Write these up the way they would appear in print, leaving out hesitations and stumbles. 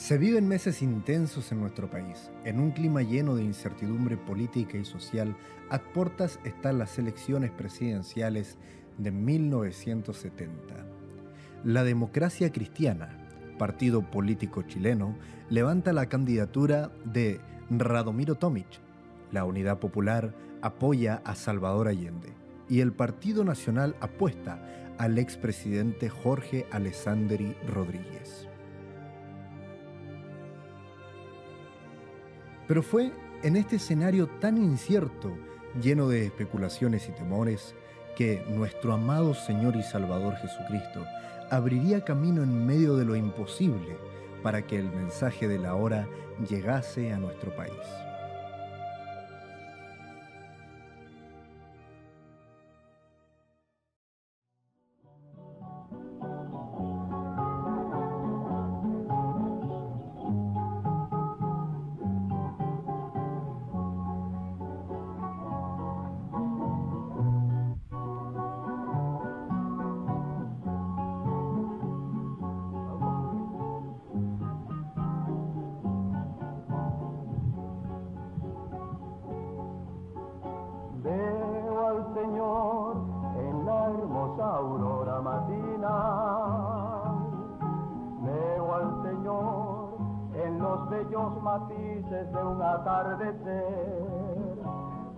Se viven meses intensos en nuestro país. En un clima lleno de incertidumbre política y social, a puertas están las elecciones presidenciales de 1970. La Democracia Cristiana, partido político chileno, levanta la candidatura de Radomiro Tomic. La Unidad Popular apoya a Salvador Allende. Y el Partido Nacional apuesta al expresidente Jorge Alessandri Rodríguez. Pero fue en este escenario tan incierto, lleno de especulaciones y temores, que nuestro amado Señor y Salvador Jesucristo abriría camino en medio de lo imposible para que el mensaje de la hora llegase a nuestro país. Matices de un atardecer,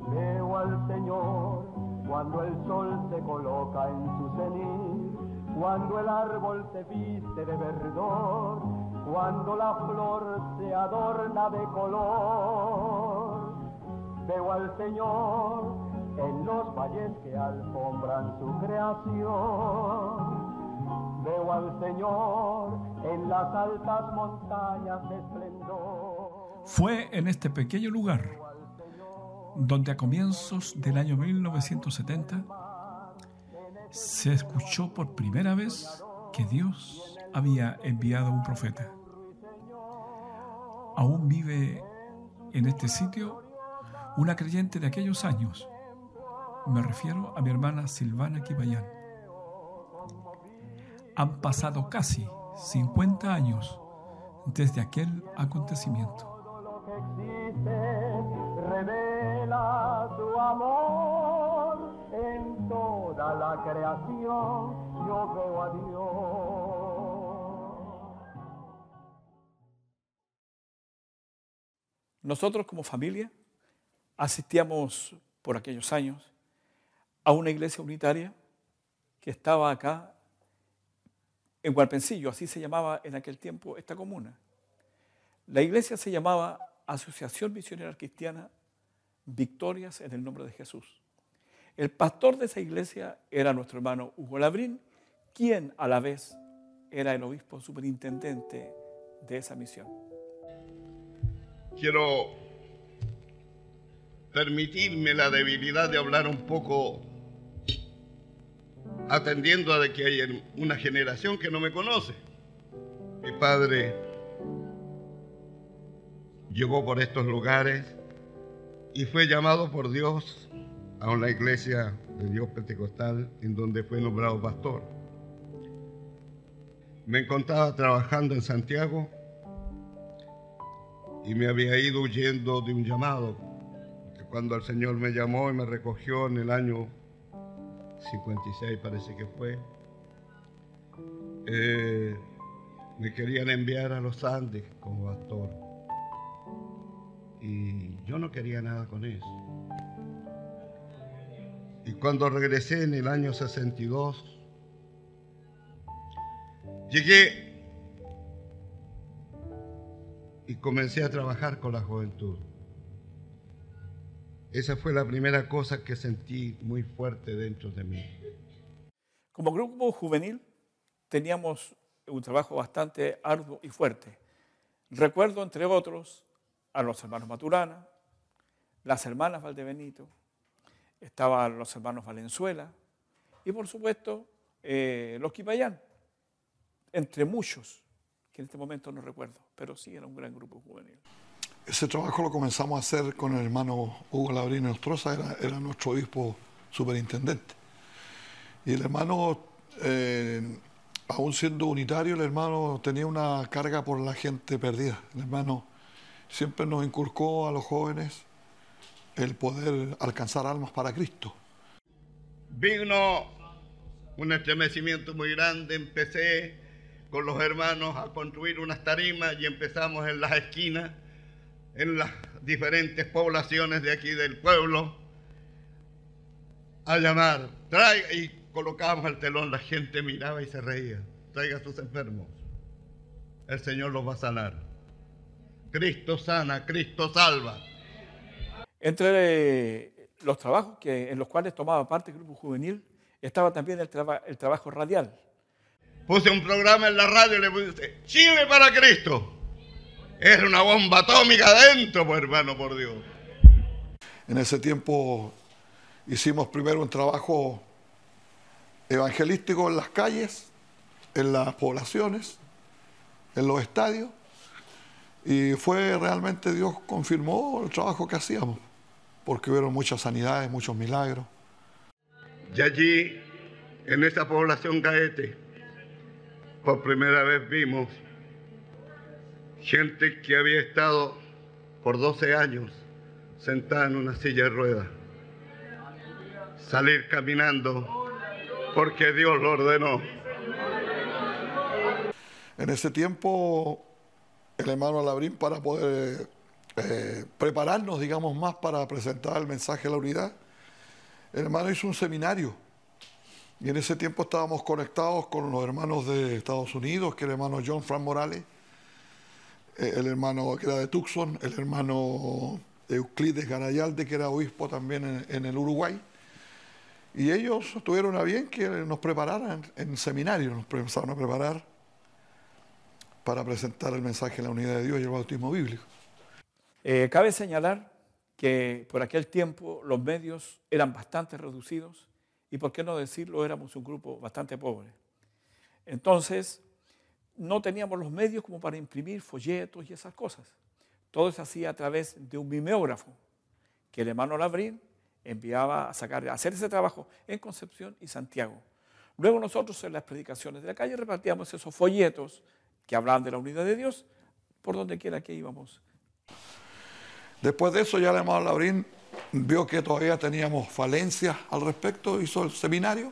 veo al Señor cuando el sol se coloca en su cenit, cuando el árbol se viste de verdor, cuando la flor se adorna de color. Veo al Señor en los valles que alfombran su creación. Veo al Señor en las altas montañas de esplendor. Fue en este pequeño lugar donde a comienzos del año 1970 se escuchó por primera vez que Dios había enviado un profeta. Aún vive en este sitio una creyente de aquellos años. Me refiero a mi hermana Silvana Quibayán. Han pasado casi 50 años desde aquel acontecimiento. Revela su amor en toda la creación. Yo veo a Dios. Nosotros como familia asistíamos por aquellos años a una iglesia unitaria que estaba acá en Hualpencillo, así se llamaba en aquel tiempo esta comuna. La iglesia se llamaba Asociación Misionera Cristiana Victorias en el Nombre de Jesús. El pastor de esa iglesia era nuestro hermano Hugo Labrín, quien a la vez era el obispo superintendente de esa misión. Quiero permitirme la debilidad de hablar un poco atendiendo a que hay una generación que no me conoce. Mi padre llegó por estos lugares y fue llamado por Dios a una iglesia de Dios pentecostal en donde fue nombrado pastor. Me encontraba trabajando en Santiago y me había ido huyendo de un llamado, que cuando el Señor me llamó y me recogió en el año 56 parece que fue, me querían enviar a los Andes como pastor y yo no quería nada con eso. Y cuando regresé en el año 62 llegué y comencé a trabajar con la juventud. Esa fue la primera cosa que sentí muy fuerte dentro de mí. Como grupo juvenil teníamos un trabajo bastante arduo y fuerte. Recuerdo, entre otros, a los hermanos Maturana, las hermanas Valdebenito, estaban los hermanos Valenzuela y, por supuesto, los Quipayán, entre muchos, que en este momento no recuerdo, pero sí era un gran grupo juvenil. Ese trabajo lo comenzamos a hacer con el hermano Hugo Labrín Nostroza, era nuestro obispo superintendente. Y el hermano aún siendo unitario, el hermano tenía una carga por la gente perdida. El hermano siempre nos inculcó a los jóvenes el poder alcanzar almas para Cristo. Vino un estremecimiento muy grande, empecé con los hermanos a construir unas tarimas y empezamos en las esquinas, en las diferentes poblaciones de aquí del pueblo, a llamar, traiga, y colocábamos el telón, la gente miraba y se reía, traiga a sus enfermos, el Señor los va a sanar. Cristo sana, Cristo salva. Entre los trabajos en los cuales tomaba parte el grupo juvenil, estaba también el trabajo radial. Puse un programa en la radio y le puse Chile para Cristo. Era una bomba atómica adentro, pues, hermano, por Dios. En ese tiempo hicimos primero un trabajo evangelístico en las calles, en las poblaciones, en los estadios, y fue realmente, Dios confirmó el trabajo que hacíamos, porque hubieron muchas sanidades, muchos milagros. Y allí, en esa población Gaete, por primera vez vimos gente que había estado por 12 años sentada en una silla de ruedas, salir caminando porque Dios lo ordenó. En ese tiempo, el hermano Labrín, para poder prepararnos, digamos, más para presentar el mensaje de la unidad, el hermano hizo un seminario. Y en ese tiempo estábamos conectados con los hermanos de Estados Unidos, que era el hermano John Frank Morales, el hermano que era de Tucson, el hermano Euclides Garayalde, que era obispo también en el Uruguay. Y ellos tuvieron a bien que nos prepararan en seminario, nos empezaron a preparar para presentar el mensaje de la unidad de Dios y el bautismo bíblico. Cabe señalar que por aquel tiempo los medios eran bastante reducidos y, por qué no decirlo, éramos un grupo bastante pobre. Entonces, no teníamos los medios como para imprimir folletos y esas cosas. Todo se hacía a través de un mimeógrafo que el hermano Labrín enviaba a hacer ese trabajo en Concepción y Santiago. Luego nosotros en las predicaciones de la calle repartíamos esos folletos que hablaban de la unidad de Dios por donde quiera que íbamos. Después de eso ya el hermano Labrín vio que todavía teníamos falencias al respecto, hizo el seminario.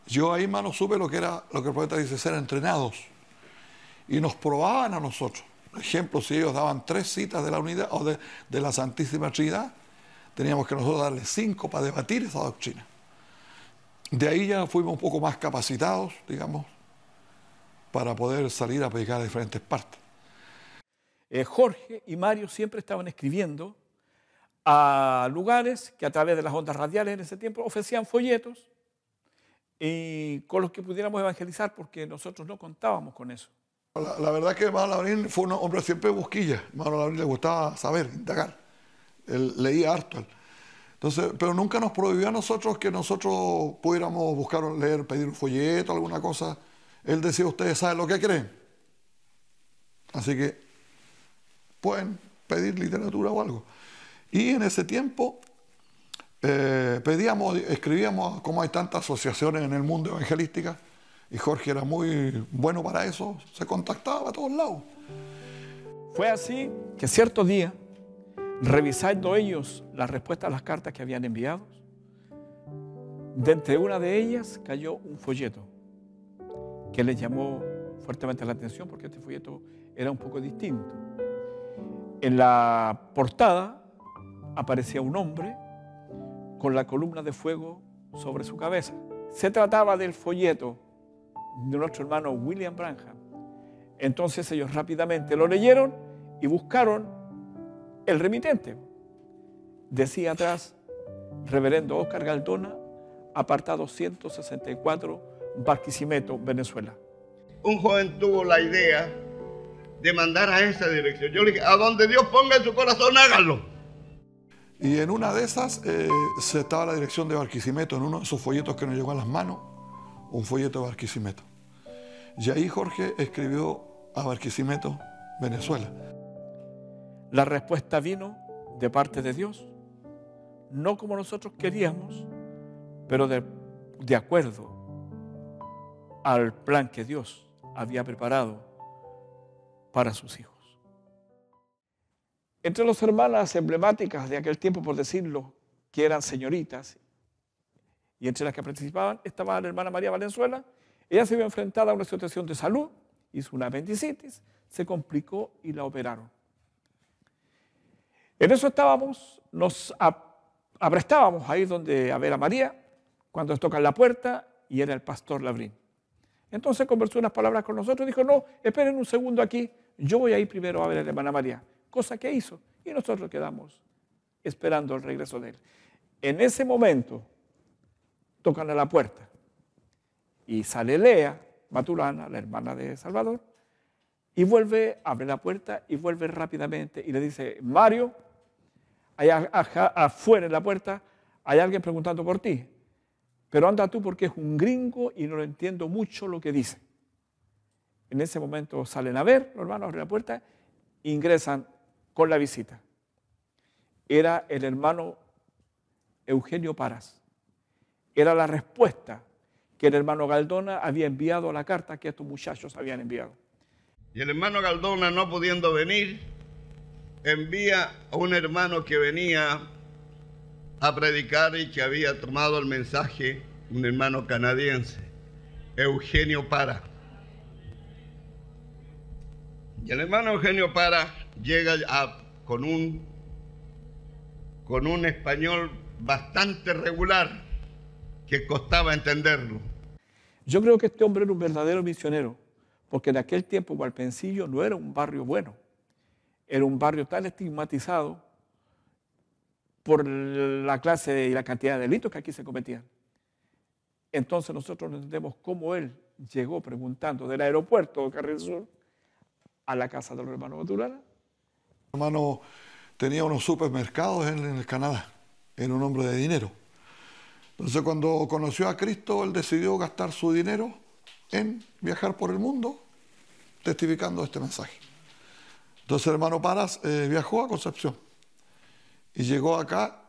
Yo ahí, hermano, supe lo que era, lo que el profeta dice, ser entrenados. Y nos probaban a nosotros. Por ejemplo, si ellos daban 3 citas de la unidad o de la Santísima Trinidad, teníamos que nosotros darles 5 para debatir esa doctrina. De ahí ya fuimos un poco más capacitados, digamos, para poder salir a predicar a diferentes partes. Jorge y Mario siempre estaban escribiendo a lugares que a través de las ondas radiales en ese tiempo ofrecían folletos y con los que pudiéramos evangelizar, porque nosotros no contábamos con eso. La verdad es que el hermano Labrín fue un hombre siempre busquilla. El hermano Labrín le gustaba saber, indagar. Él leía harto. Entonces, pero nunca nos prohibió a nosotros que nosotros pudiéramos buscar, leer, pedir un folleto, alguna cosa. Él decía, ustedes saben lo que creen. Así que pueden pedir literatura o algo. Y en ese tiempo escribíamos, como hay tantas asociaciones en el mundo evangelística, y Jorge era muy bueno para eso, se contactaba a todos lados. Fue así que cierto día, revisando ellos las respuestas a las cartas que habían enviado, de entre una de ellas cayó un folleto que les llamó fuertemente la atención porque este folleto era un poco distinto. En la portada aparecía un hombre con la columna de fuego sobre su cabeza. Se trataba del folleto de nuestro hermano William Branham. Entonces ellos rápidamente lo leyeron y buscaron el remitente. Decía atrás, Reverendo Oscar Galdona, apartado 164, Barquisimeto, Venezuela. Un joven tuvo la idea de mandar a esa dirección. Yo le dije, a donde Dios ponga en su corazón, háganlo. Y en una de esas se estaba la dirección de Barquisimeto, en uno de esos folletos que nos llegó a las manos, un folleto de Barquisimeto. Y ahí Jorge escribió a Barquisimeto, Venezuela. La respuesta vino de parte de Dios, no como nosotros queríamos, pero de acuerdo al plan que Dios había preparado para sus hijos. Entre las hermanas emblemáticas de aquel tiempo, por decirlo, que eran señoritas, y entre las que participaban estaba la hermana María Valenzuela. Ella se vio enfrentada a una situación de salud, hizo una apendicitis, se complicó y la operaron. En eso estábamos, nos aprestábamos a ir a ver a María, cuando nos tocan la puerta y era el pastor Labrín. Entonces conversó unas palabras con nosotros y dijo, no, esperen un segundo aquí, yo voy a ir primero a ver a la hermana María. Cosa que hizo y nosotros quedamos esperando el regreso de él. En ese momento tocan a la puerta y sale Lea Maturana, la hermana de Salvador, y abre la puerta y vuelve rápidamente y le dice, Mario, allá afuera en la puerta hay alguien preguntando por ti, pero anda tú porque es un gringo y no lo entiendo mucho lo que dice. En ese momento salen a ver, los hermanos abren la puerta, ingresan con la visita. Era el hermano Eugenio Paras. Era la respuesta que el hermano Galdona había enviado a la carta que estos muchachos habían enviado. Y el hermano Galdona, no pudiendo venir, envía a un hermano que venía a predicar y que había tomado el mensaje, un hermano canadiense, Eugenio Paras. Y el hermano Eugenio Paras llega con un español bastante regular que costaba entenderlo. Yo creo que este hombre era un verdadero misionero, porque en aquel tiempo Valpencillo no era un barrio bueno, era un barrio tan estigmatizado por la clase y la cantidad de delitos que aquí se cometían. Entonces nosotros no entendemos cómo él llegó preguntando del aeropuerto de Carril Sur a la casa de los hermanos Maturana. Mi hermano tenía unos supermercados en el Canadá, era un hombre de dinero. Entonces cuando conoció a Cristo, él decidió gastar su dinero en viajar por el mundo testificando este mensaje. Entonces el hermano Paras viajó a Concepción y llegó acá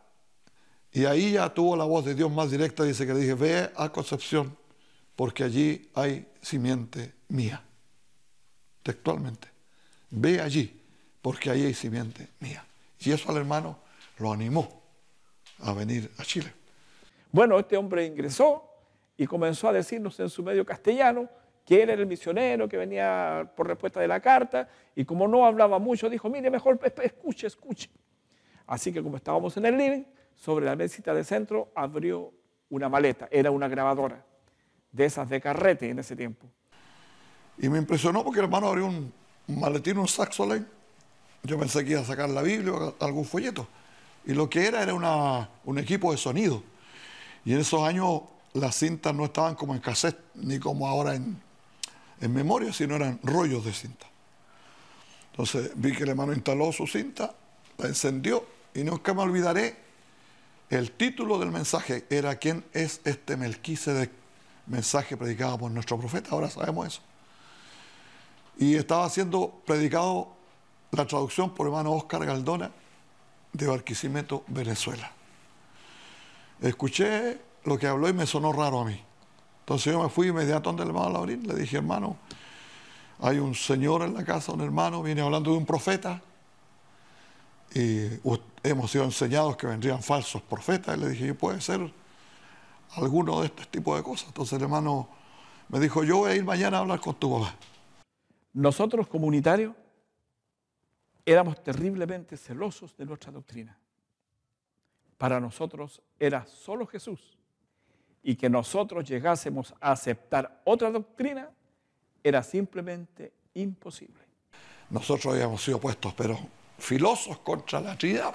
y ahí ya tuvo la voz de Dios más directa. Dice que le dije, ve a Concepción porque allí hay simiente mía. Textualmente, ve allí porque ahí hay simiente mía. Y eso al hermano lo animó a venir a Chile. Bueno, este hombre ingresó y comenzó a decirnos en su medio castellano que él era el misionero que venía por respuesta de la carta, y como no hablaba mucho, dijo, mire, mejor escuche. Así que como estábamos en el living, sobre la mesita de centro abrió una maleta, era una grabadora, de esas de carrete en ese tiempo. Y me impresionó porque el hermano abrió un maletín, un Saxolane. Yo pensé que iba a sacar la Biblia o algún folleto. Y lo que era un equipo de sonido. Y en esos años las cintas no estaban como en cassette, ni como ahora en memoria, sino eran rollos de cinta. Entonces vi que el hermano instaló su cinta, la encendió, y nunca me olvidaré, el título del mensaje era ¿quién es este Melquisedec? Mensaje predicado por nuestro profeta, ahora sabemos eso. Y estaba siendo predicado la traducción por el hermano Oscar Galdona de Barquisimeto, Venezuela. Escuché lo que habló y me sonó raro a mí. Entonces yo me fui inmediato donde el hermano Labrín, le dije, hermano, hay un señor en la casa, un hermano, viene hablando de un profeta, y hemos sido enseñados que vendrían falsos profetas. Y le dije, puede ser alguno de este tipo de cosas. Entonces el hermano me dijo, yo voy a ir mañana a hablar con tu papá. Nosotros comunitarios éramos terriblemente celosos de nuestra doctrina. Para nosotros era solo Jesús, y que nosotros llegásemos a aceptar otra doctrina era simplemente imposible. Nosotros habíamos sido puestos, pero filosos contra la Trinidad,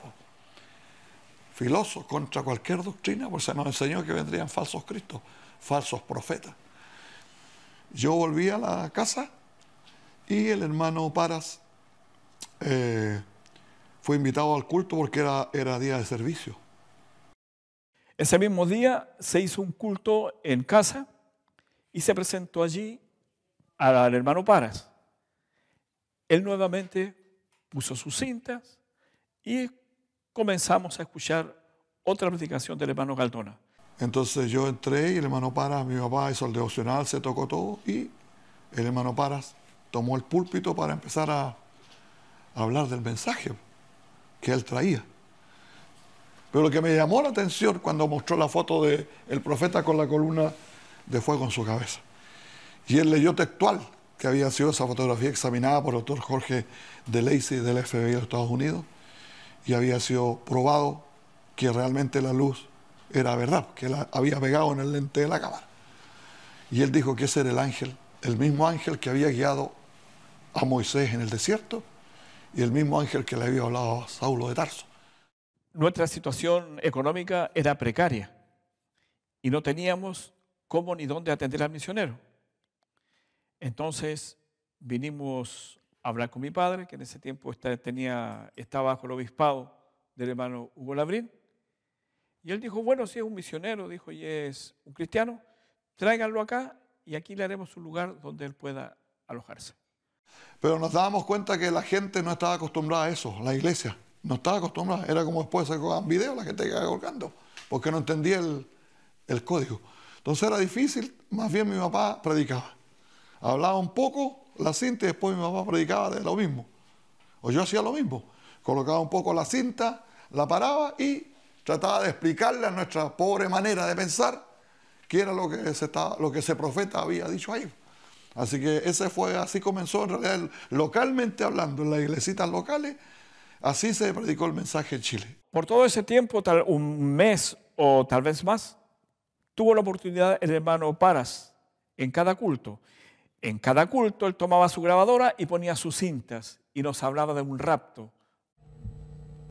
filosos contra cualquier doctrina, porque se nos enseñó que vendrían falsos cristos, falsos profetas. Yo volví a la casa y el hermano Paras fue invitado al culto porque era día de servicio. Ese mismo día se hizo un culto en casa y se presentó allí al hermano Paras. Él nuevamente puso sus cintas y comenzamos a escuchar otra predicación del hermano Galdona. Entonces yo entré y el hermano Paras, mi papá hizo el devocional, se tocó todo y el hermano Paras tomó el púlpito para empezar a hablar del mensaje que él traía. Pero lo que me llamó la atención cuando mostró la foto del profeta con la columna de fuego en su cabeza. Y él leyó textual que había sido esa fotografía examinada por el doctor Jorge de Lacy del FBI de los Estados Unidos y había sido probado que realmente la luz era verdad, que la había pegado en el lente de la cámara. Y él dijo que ese era el ángel, el mismo ángel que había guiado a Moisés en el desierto y el mismo ángel que le había hablado a Saulo de Tarso. Nuestra situación económica era precaria y no teníamos cómo ni dónde atender al misionero. Entonces vinimos a hablar con mi padre, que en ese tiempo estaba bajo el obispado del hermano Hugo Labrín. Y él dijo, bueno, si es un misionero, dijo, y es un cristiano, tráiganlo acá y aquí le haremos un lugar donde él pueda alojarse. Pero nos dábamos cuenta que la gente no estaba acostumbrada a eso, la iglesia no estaba acostumbrada. Era como después se colgaban videos, la gente iba colgando, porque no entendía el código. Entonces era difícil, más bien mi papá predicaba. Hablaba un poco la cinta y después mi papá predicaba de lo mismo. O yo hacía lo mismo, colocaba un poco la cinta, la paraba y trataba de explicarle a nuestra pobre manera de pensar qué era lo que ese profeta había dicho ahí. Así que así comenzó en realidad localmente hablando, en las iglesitas locales, así se predicó el mensaje en Chile. Por todo ese tiempo, un mes o tal vez más, tuvo la oportunidad el hermano Paras en cada culto. En cada culto él tomaba su grabadora y ponía sus cintas y nos hablaba de un rapto.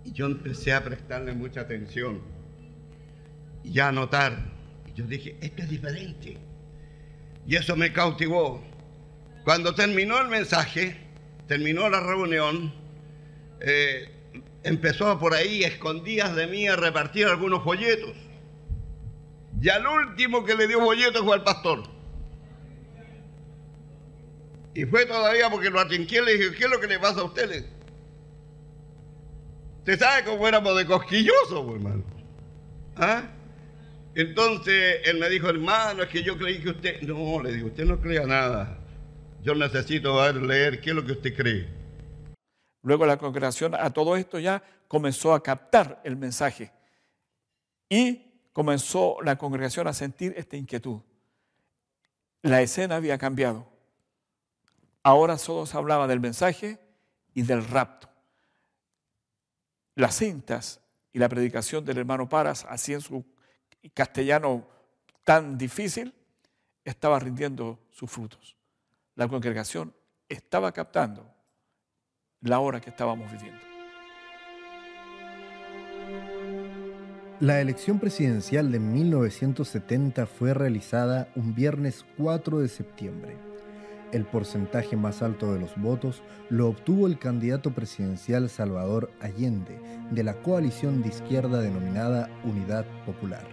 Y yo empecé a prestarle mucha atención y a notar. Y yo dije, esto es diferente. Y eso me cautivó. Cuando terminó el mensaje, terminó la reunión, empezó por ahí, escondidas de mí, a repartir algunos folletos. Y al último que le dio folletos fue al pastor. Y fue todavía porque lo atinqué, le dije, ¿qué es lo que le pasa a ustedes? Usted sabe cómo éramos de cosquillosos, hermano. ¿Ah? Entonces él me dijo, hermano, es que yo creí que usted... No, le digo, usted no crea nada. Yo necesito leer qué es lo que usted cree. Luego la congregación a todo esto ya comenzó a captar el mensaje y comenzó la congregación a sentir esta inquietud. La escena había cambiado. Ahora solo se hablaba del mensaje y del rapto. Las cintas y la predicación del hermano Paras, así en su castellano tan difícil, estaba rindiendo sus frutos. La congregación estaba captando la hora que estábamos viviendo. La elección presidencial de 1970 fue realizada un viernes 4 de septiembre. El porcentaje más alto de los votos lo obtuvo el candidato presidencial Salvador Allende, de la coalición de izquierda denominada Unidad Popular.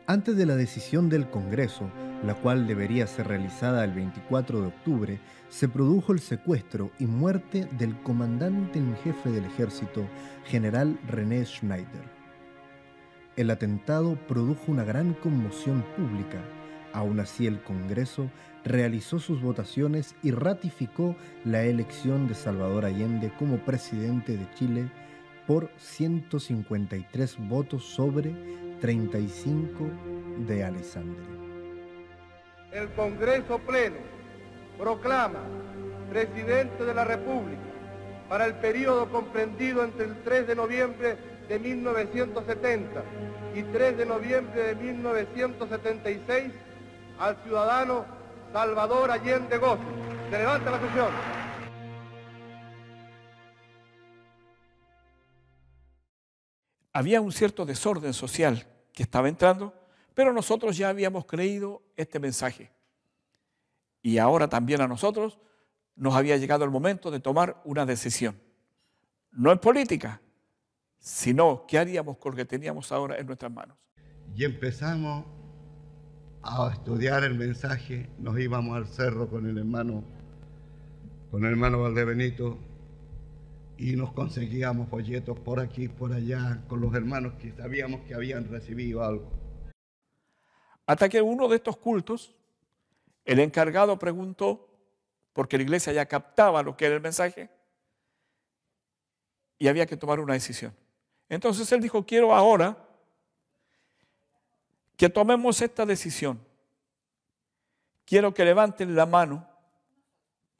Antes de la decisión del Congreso, la cual debería ser realizada el 24 de octubre, se produjo el secuestro y muerte del comandante en jefe del ejército, general René Schneider. El atentado produjo una gran conmoción pública. Aún así, el Congreso realizó sus votaciones y ratificó la elección de Salvador Allende como presidente de Chile por 153 votos sobre 35 de Alessandri. El Congreso Pleno proclama presidente de la República para el periodo comprendido entre el 3 de noviembre de 1970 y 3 de noviembre de 1976 al ciudadano Salvador Allende Gozo. Se levanta la sesión. Había un cierto desorden social que estaba entrando, pero nosotros ya habíamos creído este mensaje. Y ahora también a nosotros nos había llegado el momento de tomar una decisión. No en política, sino qué haríamos con lo que teníamos ahora en nuestras manos. Y empezamos a estudiar el mensaje, nos íbamos al cerro con el hermano Valdebenito, y nos conseguíamos folletos por aquí, por allá, con los hermanos que sabíamos que habían recibido algo. Hasta que uno de estos cultos, el encargado preguntó, porque la iglesia ya captaba lo que era el mensaje, y había que tomar una decisión. Entonces él dijo, quiero ahora que tomemos esta decisión. Quiero que levanten la mano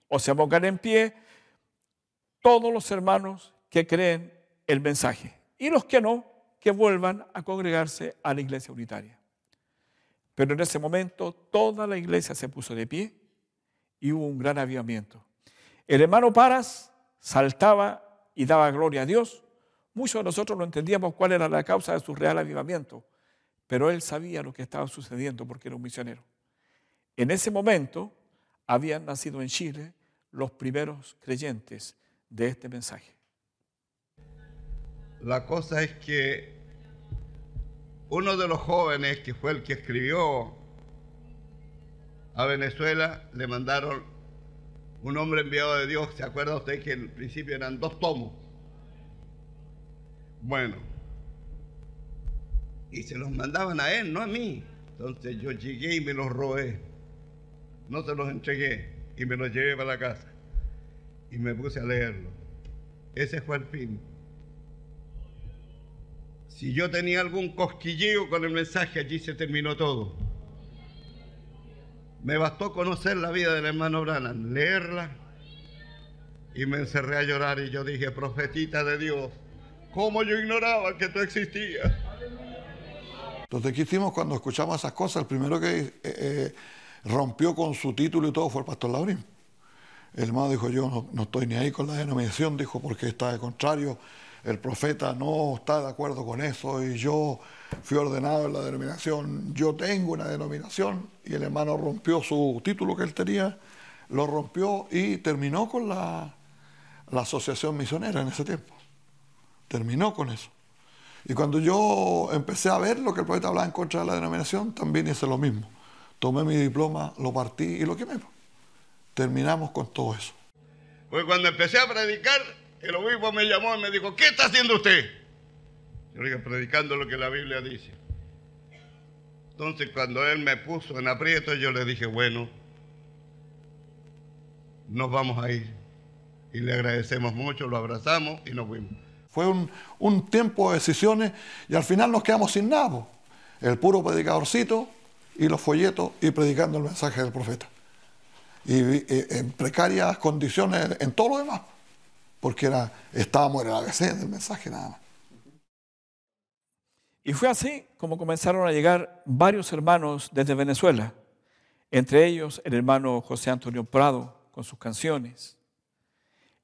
o se pongan en pie todos los hermanos que creen el mensaje y los que no, que vuelvan a congregarse a la iglesia unitaria. Pero en ese momento toda la iglesia se puso de pie y hubo un gran avivamiento. El hermano Paras saltaba y daba gloria a Dios. Muchos de nosotros no entendíamos cuál era la causa de su real avivamiento, pero él sabía lo que estaba sucediendo porque era un misionero. En ese momento habían nacido en Chile los primeros creyentes de este mensaje. La cosa es que uno de los jóvenes, que fue el que escribió a Venezuela, le mandaron un hombre enviado de Dios. ¿Se acuerda usted que al principio eran 2 tomos? Bueno, y se los mandaban a él, no a mí. Entonces yo llegué y me los robé. No se los entregué y me los llevé para la casa y me puse a leerlo. Ese fue el fin. Si yo tenía algún cosquilleo con el mensaje, allí se terminó todo. Me bastó conocer la vida del hermano Branham, leerla, y me encerré a llorar y yo dije, profetita de Dios, ¿cómo yo ignoraba que tú existías? Entonces, ¿qué hicimos cuando escuchamos esas cosas? El primero que rompió con su título y todo fue el pastor Labrín. El hermano dijo, yo no estoy ni ahí con la denominación, dijo, porque está de contrario. El profeta no está de acuerdo con eso y yo fui ordenado en la denominación, yo tengo una denominación, y el hermano rompió su título que él tenía, lo rompió y terminó con la asociación misionera en ese tiempo. Terminó con eso. Y cuando yo empecé a ver lo que el profeta hablaba en contra de la denominación, también hice lo mismo. Tomé mi diploma, lo partí y lo quemé. Terminamos con todo eso. Pues cuando empecé a predicar, el obispo me llamó y me dijo, ¿qué está haciendo usted? Yo le dije, predicando lo que la Biblia dice. Entonces cuando él me puso en aprieto, yo le dije, bueno, nos vamos a ir. Y le agradecemos mucho, lo abrazamos y nos fuimos. Fue un tiempo de decisiones y al final nos quedamos sin nada. El puro predicadorcito y los folletos y predicando el mensaje del profeta. Y en precarias condiciones en todo lo demás. Porque estábamos en el ABC del mensaje nada más. Y fue así como comenzaron a llegar varios hermanos desde Venezuela. Entre ellos el hermano José Antonio Prado con sus canciones.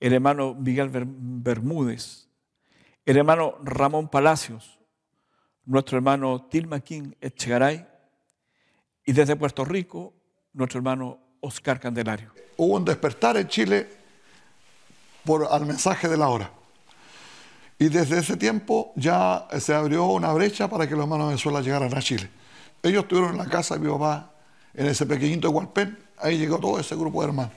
El hermano Miguel Bermúdez. El hermano Ramón Palacios, nuestro hermano Tilmaquín Echegaray, y desde Puerto Rico, nuestro hermano Oscar Candelario. Hubo un despertar en Chile al mensaje de la hora. Y desde ese tiempo ya se abrió una brecha para que los hermanos de Venezuela llegaran a Chile. Ellos estuvieron en la casa de mi papá, en ese pequeñito de Hualpén, ahí llegó todo ese grupo de hermanos.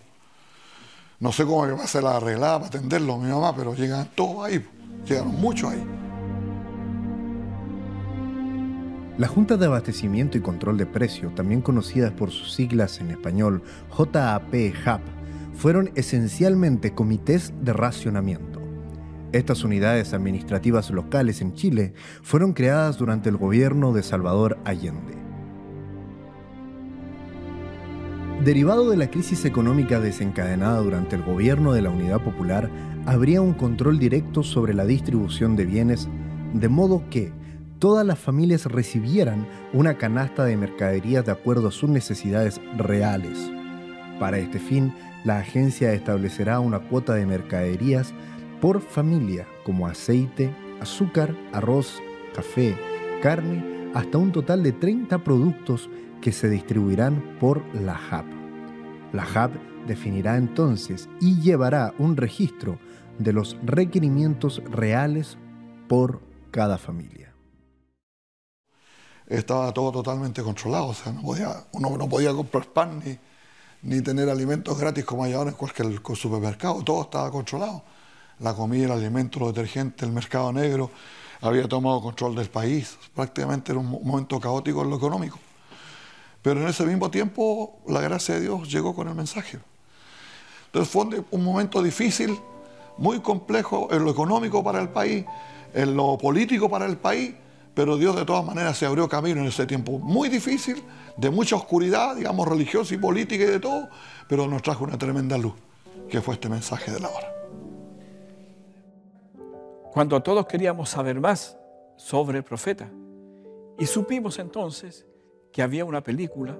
No sé cómo va a ser la arreglada para atenderlo mi mamá, pero llegan todos ahí. Llegaron muchos ahí. La Junta de Abastecimiento y Control de Precios, también conocidas por sus siglas en español JAP-JAP, fueron esencialmente comités de racionamiento. Estas unidades administrativas locales en Chile fueron creadas durante el gobierno de Salvador Allende. Derivado de la crisis económica desencadenada durante el gobierno de la Unidad Popular, habría un control directo sobre la distribución de bienes, de modo que todas las familias recibieran una canasta de mercaderías de acuerdo a sus necesidades reales. Para este fin, la agencia establecerá una cuota de mercaderías por familia, como aceite, azúcar, arroz, café, carne, hasta un total de 30 productos que se distribuirán por la JAP. La JAP definirá entonces y llevará un registro de los requerimientos reales por cada familia. Estaba todo totalmente controlado, o sea, uno no podía comprar pan ni tener alimentos gratis como hay ahora en cualquier supermercado, todo estaba controlado. la comida, el alimento, los detergentes, el mercado negro, había tomado control del país. Prácticamente era un momento caótico en lo económico. Pero en ese mismo tiempo, la gracia de Dios llegó con el mensaje. Entonces fue un momento difícil, muy complejo en lo económico para el país, en lo político para el país, pero Dios de todas maneras se abrió camino en ese tiempo muy difícil, de mucha oscuridad, digamos, religiosa y política y de todo, pero nos trajo una tremenda luz, que fue este mensaje de la hora. Cuando todos queríamos saber más sobre el profeta, y supimos entonces que había una película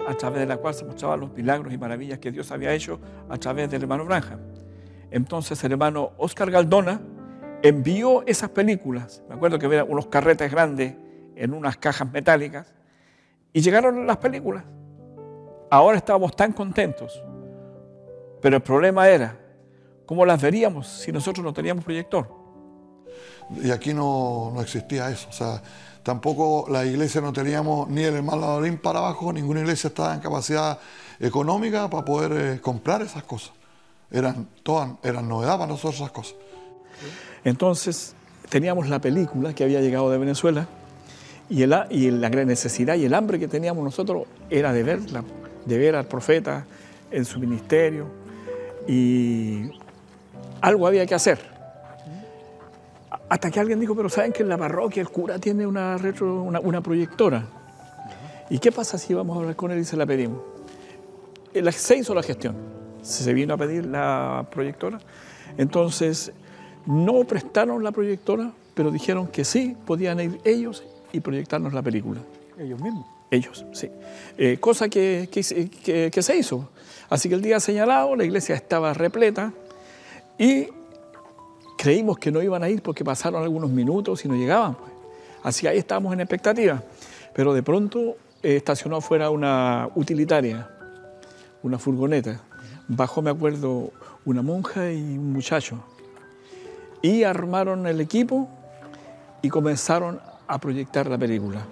a través de la cual se mostraban los milagros y maravillas que Dios había hecho a través del hermano Branham. Entonces el hermano Oscar Galdona envió esas películas. Me acuerdo que había unos carretes grandes en unas cajas metálicas y llegaron las películas. Ahora estábamos tan contentos, pero el problema era cómo las veríamos si nosotros no teníamos proyector. Y aquí no existía eso, o sea, tampoco la iglesia no teníamos ni el hermano Labrín para abajo, ninguna iglesia estaba en capacidad económica para poder comprar esas cosas. Eran novedad para nosotros esas cosas. Entonces teníamos la película que había llegado de Venezuela y la gran necesidad y el hambre que teníamos nosotros era de verla, de ver al profeta en su ministerio, y algo había que hacer. Hasta que alguien dijo, pero ¿saben que en la parroquia el cura tiene una proyectora? ¿Y qué pasa si vamos a hablar con él y se la pedimos? Se hizo la gestión, se vino a pedir la proyectora. Entonces, no prestaron la proyectora, pero dijeron que sí, podían ir ellos y proyectarnos la película. ¿Ellos mismos? Ellos, sí. Cosa que se hizo. Así que el día señalado la iglesia estaba repleta y creímos que no iban a ir porque pasaron algunos minutos y no llegaban, pues. Así que ahí estábamos en expectativa. Pero de pronto estacionó afuera una utilitaria, una furgoneta. Bajó, me acuerdo, una monja y un muchacho. Y armaron el equipo y comenzaron a proyectar la película.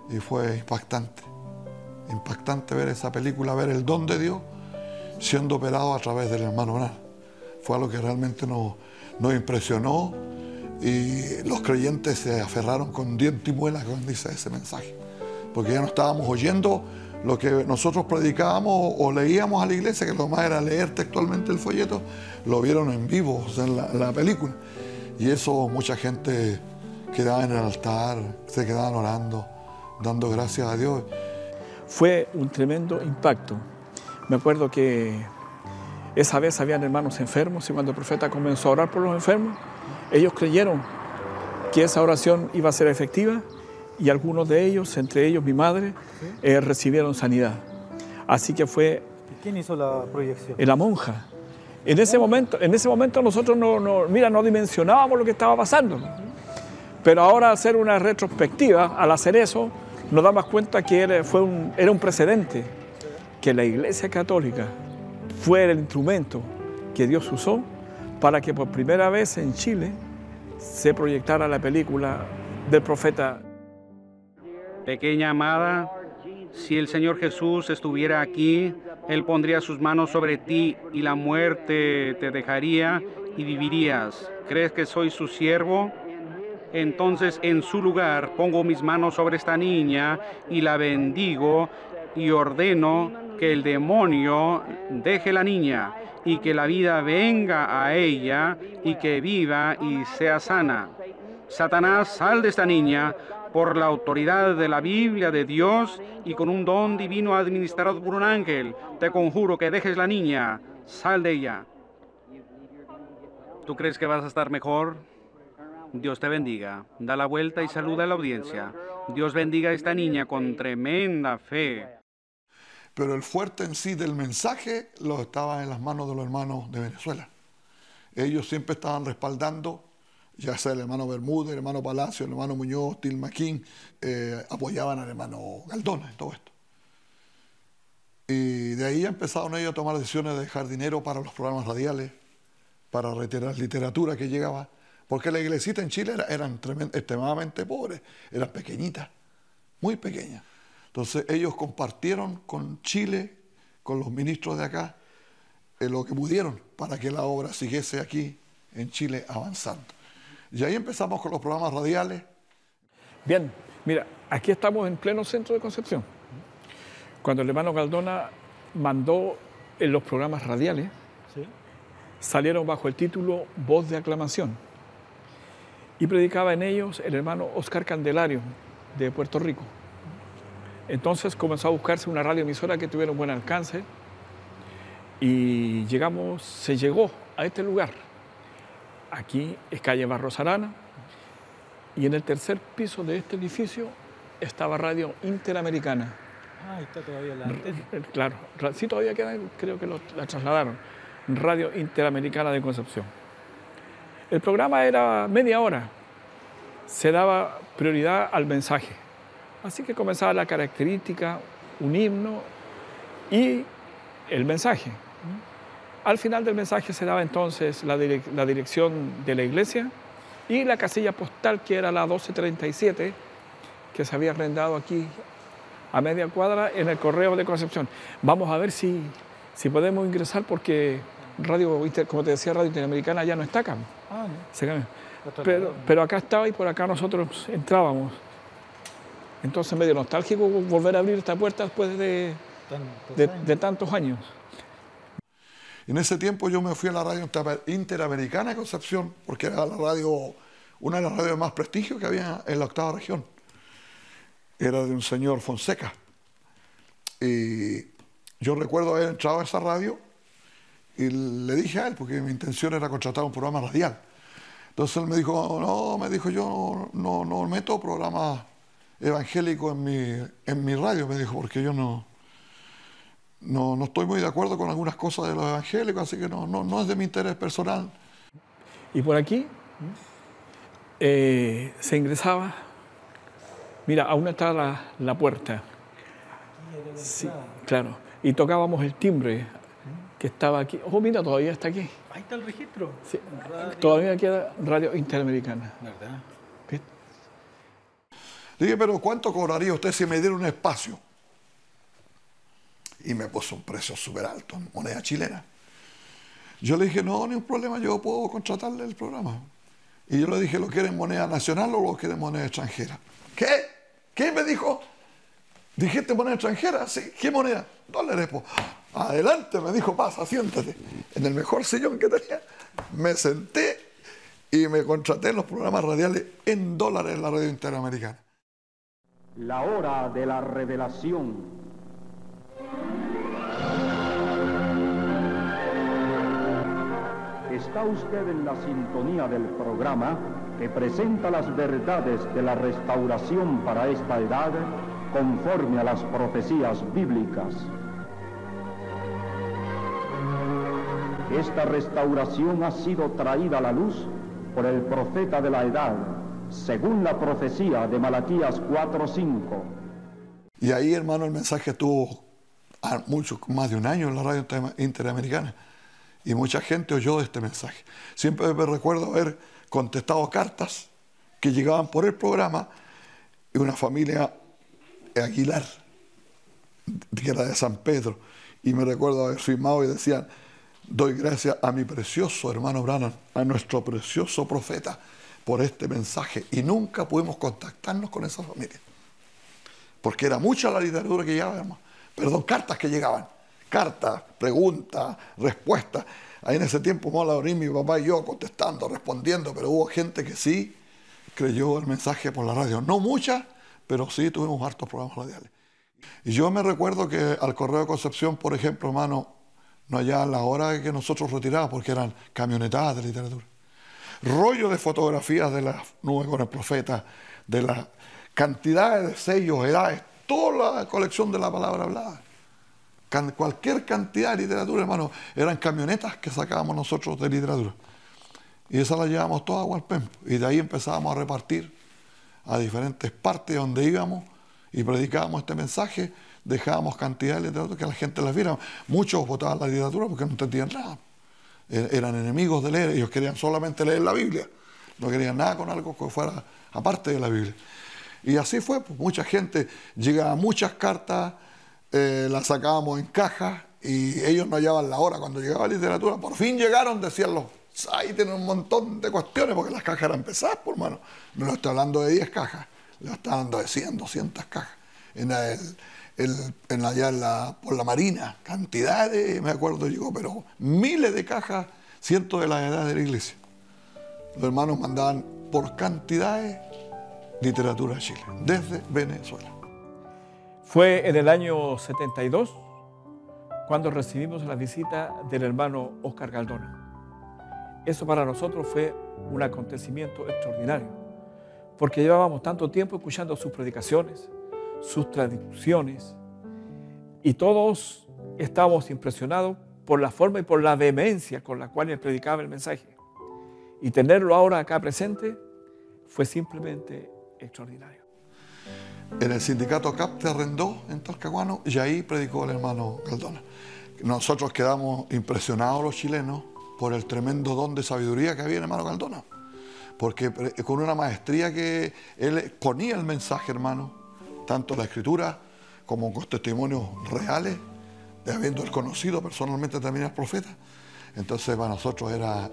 Y fue impactante ver esa película, ver el don de Dios siendo operado a través del hermano Branham. Fue algo que realmente nos impresionó y los creyentes se aferraron con diente y muela, como dice ese mensaje, porque ya no estábamos oyendo lo que nosotros predicábamos o leíamos a la iglesia, que lo más era leer textualmente el folleto, lo vieron en vivo, o sea, en la película, y eso mucha gente quedaba en el altar, se quedaban orando, dando gracias a Dios. Fue un tremendo impacto. Me acuerdo que esa vez habían hermanos enfermos y cuando el profeta comenzó a orar por los enfermos, ellos creyeron que esa oración iba a ser efectiva y algunos de ellos, entre ellos mi madre, recibieron sanidad. Así que fue... ¿Quién hizo la proyección? La monja. En ese momento nosotros no dimensionábamos lo que estaba pasando. Pero ahora al hacer una retrospectiva, al hacer eso, nos damos cuenta que era un precedente, que la Iglesia Católica fue el instrumento que Dios usó para que por primera vez en Chile se proyectara la película del profeta. Pequeña amada, si el Señor Jesús estuviera aquí, Él pondría sus manos sobre ti y la muerte te dejaría y vivirías. ¿Crees que soy su siervo? Entonces en su lugar pongo mis manos sobre esta niña y la bendigo y ordeno que el demonio deje la niña y que la vida venga a ella y que viva y sea sana. Satanás, sal de esta niña por la autoridad de la Biblia de Dios y con un don divino administrado por un ángel. Te conjuro que dejes la niña, sal de ella. ¿Tú crees que vas a estar mejor? Dios te bendiga. Da la vuelta y saluda a la audiencia. Dios bendiga a esta niña con tremenda fe. Pero el fuerte en sí del mensaje lo estaba en las manos de los hermanos de Venezuela. Ellos siempre estaban respaldando, ya sea el hermano Bermúdez, el hermano Palacio, el hermano Muñoz, Tilmaquín, apoyaban al hermano Galdona en todo esto. Y de ahí empezaron ellos a tomar decisiones de dejar dinero para los programas radiales, para retirar literatura que llegaba, porque las iglesitas en Chile eran extremadamente pobres, eran pequeñitas, muy pequeñas. Entonces ellos compartieron con Chile, con los ministros de acá, lo que pudieron para que la obra siguiese aquí en Chile avanzando. Y ahí empezamos con los programas radiales. Bien, mira, aquí estamos en pleno centro de Concepción. Cuando el hermano Caldona mandó en los programas radiales, Sí. salieron bajo el título Voz de Aclamación. Y predicaba en ellos el hermano Oscar Candelario, de Puerto Rico. Entonces comenzó a buscarse una radioemisora que tuviera un buen alcance y se llegó a este lugar. Aquí es calle Barros Arana y en el tercer piso de este edificio estaba Radio Interamericana. Ah, ahí está todavía la antena. Claro, sí todavía queda, creo que la trasladaron. Radio Interamericana de Concepción. El programa era media hora. Se daba prioridad al mensaje. Así que comenzaba la característica, un himno y el mensaje. Al final del mensaje se daba entonces la dirección de la iglesia y la casilla postal, que era la 1237, que se había arrendado aquí a media cuadra en el Correo de Concepción. Vamos a ver si podemos ingresar, porque como te decía, Radio Interamericana ya no está acá. Ah, no. Se cambió. Pero acá estaba y por acá nosotros entrábamos. Entonces, medio nostálgico volver a abrir esta puerta después de tantos años. En ese tiempo yo me fui a la Radio Interamericana de Concepción, porque era una de las radios de más prestigio que había en la 8ª región. Era de un señor Fonseca. Y yo recuerdo haber entrado a esa radio y le dije a él, porque mi intención era contratar un programa radial. Entonces él me dijo, yo no meto programas evangélicos en mi radio, me dijo, porque yo no estoy muy de acuerdo con algunas cosas de los evangélicos, así que no es de mi interés personal. Y por aquí se ingresaba. Mira, aún está la puerta. Sí, claro. Y tocábamos el timbre que estaba aquí. Oh, mira, todavía está aquí. Ahí está el registro. Sí, todavía queda Radio Interamericana. ¿Verdad? ¿Viste? Dije, pero ¿cuánto cobraría usted si me diera un espacio? Y me puso un precio súper alto, en moneda chilena. Yo le dije, no, ni un problema, yo puedo contratarle el programa. Y yo le dije, ¿lo quiere en moneda nacional o lo quiere en moneda extranjera? ¿Qué? ¿Qué me dijo? ¿Dijiste moneda extranjera? Sí. ¿Qué moneda? Dólares, pues. Adelante, me dijo, pasa, siéntate. En el mejor sillón que tenía. Me senté y me contraté en los programas radiales en dólares en la Radio Interamericana. La hora de la revelación. Está usted en la sintonía del programa que presenta las verdades de la restauración para esta edad conforme a las profecías bíblicas. Esta restauración ha sido traída a la luz por el profeta de la edad, según la profecía de Malaquías 4:5. Y ahí, hermano, el mensaje estuvo más de un año en la Radio Interamericana. Y mucha gente oyó de este mensaje. Siempre me recuerdo haber contestado cartas que llegaban por el programa y una familia Aguilar, que era de San Pedro, y me recuerdo haber firmado y decían, doy gracias a mi precioso hermano Branham, a nuestro precioso profeta, por este mensaje. Y nunca pudimos contactarnos con esa familia, porque era mucha la literatura que llegaba, hermano. Perdón, cartas que llegaban. Cartas, preguntas, respuestas. Ahí en ese tiempo, mi papá y yo contestando, respondiendo, pero hubo gente que sí creyó el mensaje por la radio. No muchas, pero sí tuvimos hartos programas radiales. Y yo me recuerdo que al Correo de Concepción, por ejemplo, hermano, no allá a la hora que nosotros retirábamos, porque eran camionetadas de literatura. Rollo de fotografías de las nubes con el profeta, de las cantidades de sellos, edades, toda la colección de la palabra hablada. Cualquier cantidad de literatura, hermano, eran camionetas que sacábamos nosotros de literatura. Y esas las llevábamos todas a Hualpén. Y de ahí empezábamos a repartir a diferentes partes donde íbamos y predicábamos este mensaje, dejábamos cantidad de literatura que la gente las viera. Muchos votaban la literatura porque no entendían nada. Eran enemigos de leer, ellos querían solamente leer la Biblia. No querían nada con algo que fuera aparte de la Biblia. Y así fue, pues, mucha gente, llegaban muchas cartas, las sacábamos en cajas y ellos no hallaban la hora. Cuando llegaba literatura, por fin llegaron, decían ahí tienen un montón de cuestiones, porque las cajas eran pesadas, por mano. No le estoy hablando de 10 cajas, le estoy hablando de 100, 200 cajas. Por la Marina, cantidades, me acuerdo, llegó, pero miles de cajas, cientos de las edades de la iglesia. Los hermanos mandaban por cantidades literatura a Chile, desde Venezuela. Fue en el año 72 cuando recibimos la visita del hermano Oscar Galdona. Eso para nosotros fue un acontecimiento extraordinario, porque llevábamos tanto tiempo escuchando sus predicaciones, sus traducciones, y todos estábamos impresionados por la forma y por la vehemencia con la cual él predicaba el mensaje. Y tenerlo ahora acá presente fue simplemente extraordinario. En el sindicato CAP se arrendó en Talcahuano y ahí predicó el hermano Galdona. Nosotros quedamos impresionados los chilenos por el tremendo don de sabiduría que había en el hermano Galdona. Porque con una maestría que él exponía el mensaje, hermano, tanto la escritura como con testimonios reales, de habiendo él conocido personalmente también al profeta. Entonces para nosotros era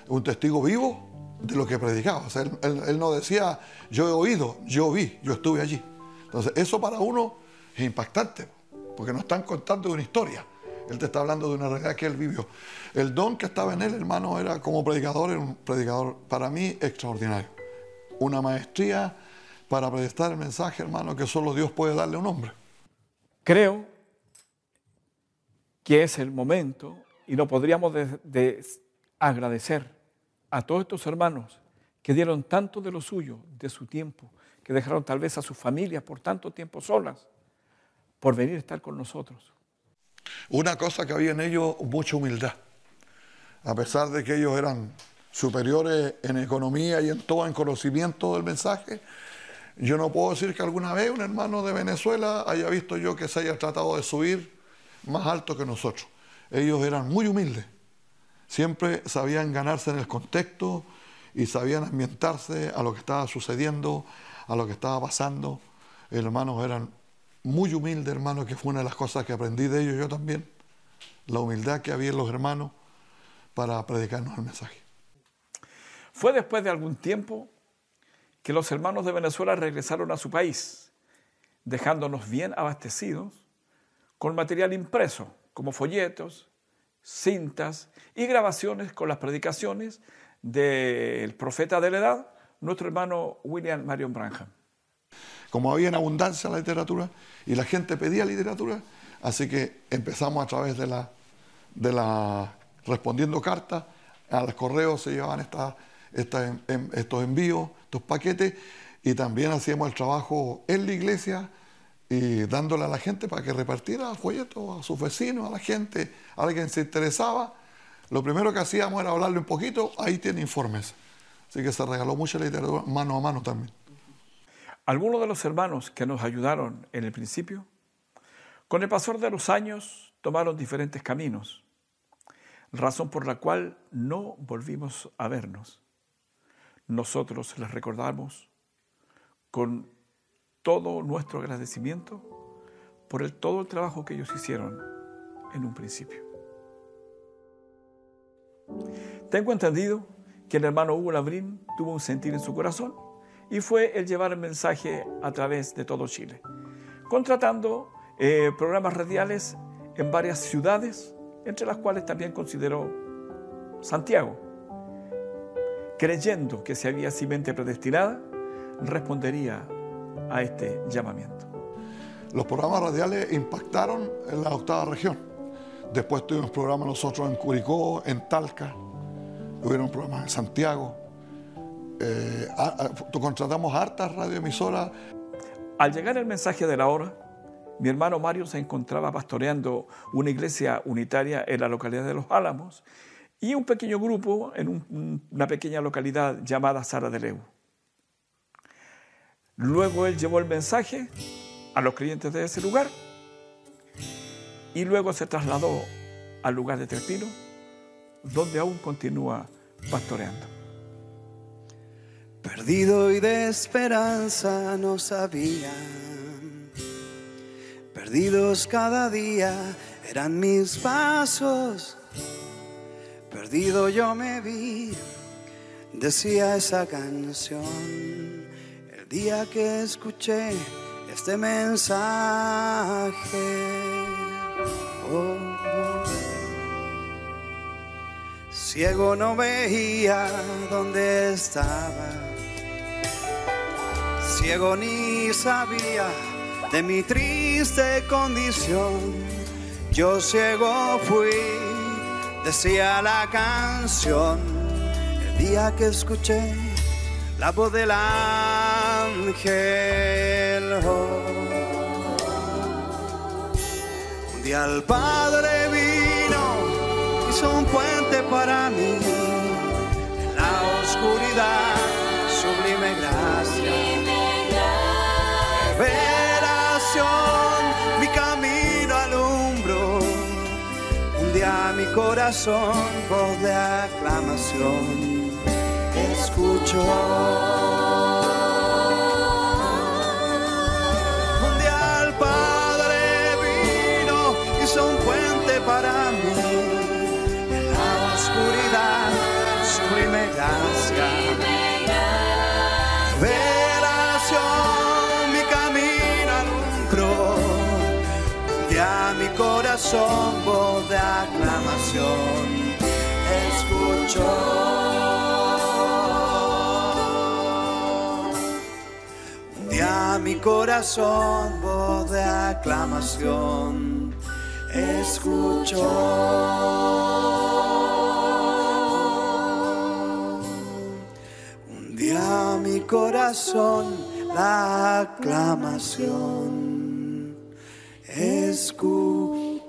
un testigo vivo de lo que predicaba. O sea, él no decía, yo he oído, yo vi, yo estuve allí. Entonces eso para uno es impactante, porque nos están contando de una historia. Él te está hablando de una realidad que él vivió. El don que estaba en él, hermano, era como predicador, era un predicador para mí extraordinario. Una maestría para predicar el mensaje, hermano, que solo Dios puede darle a un hombre. Creo que es el momento, y no podríamos de agradecer a todos estos hermanos que dieron tanto de lo suyo, de su tiempo, que dejaron tal vez a sus familias por tanto tiempo solas, por venir a estar con nosotros. Una cosa que había en ellos, mucha humildad. A pesar de que ellos eran superiores en economía y en todo, en conocimiento del mensaje, yo no puedo decir que alguna vez un hermano de Venezuela haya visto yo que se haya tratado de subir más alto que nosotros. Ellos eran muy humildes. Siempre sabían ganarse en el contexto y sabían ambientarse a lo que estaba sucediendo, a lo que estaba pasando. Hermanos eran muy humildes, hermanos, que fue una de las cosas que aprendí de ellos yo también. La humildad que había en los hermanos para predicarnos el mensaje. Fue después de algún tiempo que los hermanos de Venezuela regresaron a su país, dejándonos bien abastecidos con material impreso, como folletos, cintas y grabaciones con las predicaciones del profeta de la edad, nuestro hermano William Marion Branham. Como había en abundancia la literatura y la gente pedía literatura, así que empezamos a través de la respondiendo cartas, a los correos se llevaban estos envíos, estos paquetes, y también hacíamos el trabajo en la iglesia y dándole a la gente para que repartiera folletos a sus vecinos, a la gente, a alguien se interesaba. Lo primero que hacíamos era hablarle un poquito, ahí tiene informes. Así que se regaló mucha literatura mano a mano también. Algunos de los hermanos que nos ayudaron en el principio, con el pasar de los años tomaron diferentes caminos, razón por la cual no volvimos a vernos. Nosotros les recordamos con todo nuestro agradecimiento por todo el trabajo que ellos hicieron en un principio. Tengo entendido que el hermano Hugo Labrín tuvo un sentir en su corazón y fue el llevar el mensaje a través de todo Chile, contratando programas radiales en varias ciudades, entre las cuales también consideró Santiago, creyendo que si había simiente predestinada, respondería a este llamamiento. Los programas radiales impactaron en la 8ª región. Después tuvimos programas nosotros en Curicó, en Talca, hubieron programas en Santiago. Contratamos hartas radioemisoras. Al llegar el mensaje de la hora, mi hermano Mario se encontraba pastoreando una iglesia unitaria en la localidad de Los Álamos y un pequeño grupo en una pequeña localidad llamada Sara de Leu. Luego él llevó el mensaje a los creyentes de ese lugar y luego se trasladó al lugar de Tres Pinos, donde aún continúa pastoreando. Perdido y de esperanza no sabía, perdidos cada día eran mis pasos, perdido yo me vi, decía esa canción, el día que escuché este mensaje. Oh, oh. Ciego no veía dónde estaba, ciego ni sabía de mi triste condición. Yo ciego fui, decía la canción, el día que escuché la voz del ángel. Oh. Un día el Padre vino, hizo un puente para mí, en la oscuridad, sublime gracia, revelación, mi camino alumbró. Un día mi corazón, voz de aclamación, escuchó. Un día el Padre vino, hizo un puente para mí, en la oscuridad, sublime gracia, revelación, mi camino alumbró. Un día mi corazón, voz de aclamación, escuchó. A mi corazón, voz de aclamación, escuchó. Un día mi corazón, la aclamación, escuchó.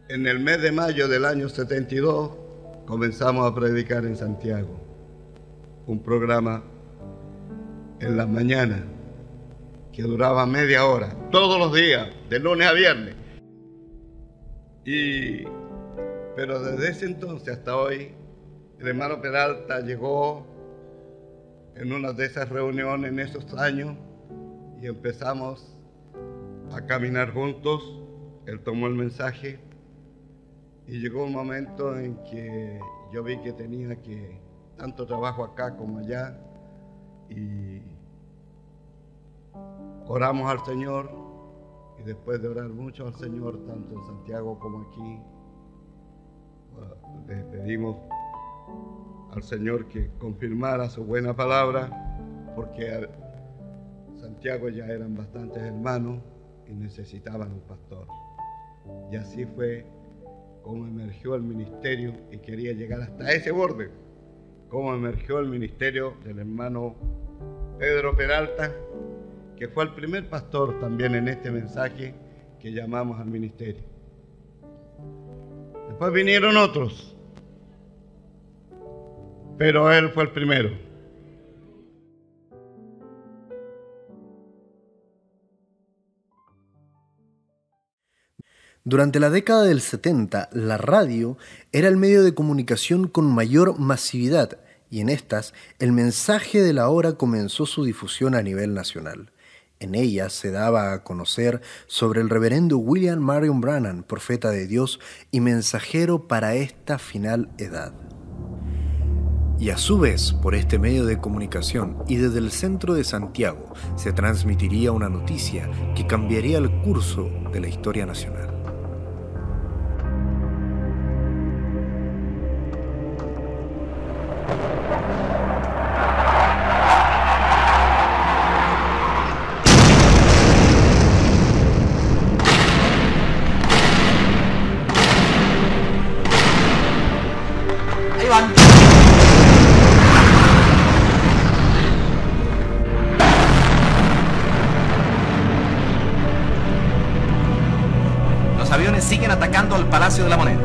En el mes de mayo del año 72 comenzamos a predicar en Santiago, un programa en las mañanas que duraba media hora, todos los días, de lunes a viernes. Pero desde ese entonces hasta hoy, el hermano Peralta llegó en una de esas reuniones en esos años y empezamos a caminar juntos. Él tomó el mensaje. Y llegó un momento en que yo vi que tenía que tanto trabajo acá como allá, y oramos al Señor, y después de orar mucho al Señor, tanto en Santiago como aquí, le pedimos al Señor que confirmara su buena palabra, porque en Santiago ya eran bastantes hermanos y necesitaban un pastor. Y así fue cómo emergió el ministerio, y quería llegar hasta ese borde, cómo emergió el ministerio del hermano Pedro Peralta, que fue el primer pastor también en este mensaje que llamamos al ministerio. Después vinieron otros, pero él fue el primero. Durante la década del 70, la radio era el medio de comunicación con mayor masividad, y en estas, el mensaje de la hora comenzó su difusión a nivel nacional. En ella se daba a conocer sobre el reverendo William Marion Branham, profeta de Dios y mensajero para esta final edad. Y a su vez, por este medio de comunicación y desde el centro de Santiago, se transmitiría una noticia que cambiaría el curso de la historia nacional. Los aviones siguen atacando al Palacio de la Moneda.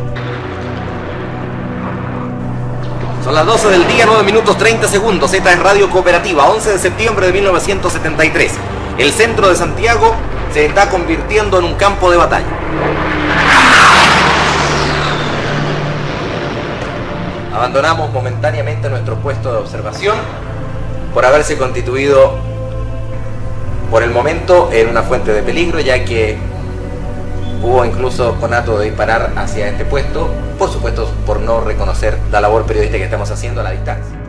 Son las 12 del día, 9 minutos 30 segundos. Esta es Radio Cooperativa, 11 de septiembre de 1973. El centro de Santiago se está convirtiendo en un campo de batalla. Abandonamos momentáneamente nuestro puesto de observación por haberse constituido por el momento en una fuente de peligro, ya que hubo incluso conato de disparar hacia este puesto, por supuesto por no reconocer la labor periodística que estamos haciendo a la distancia.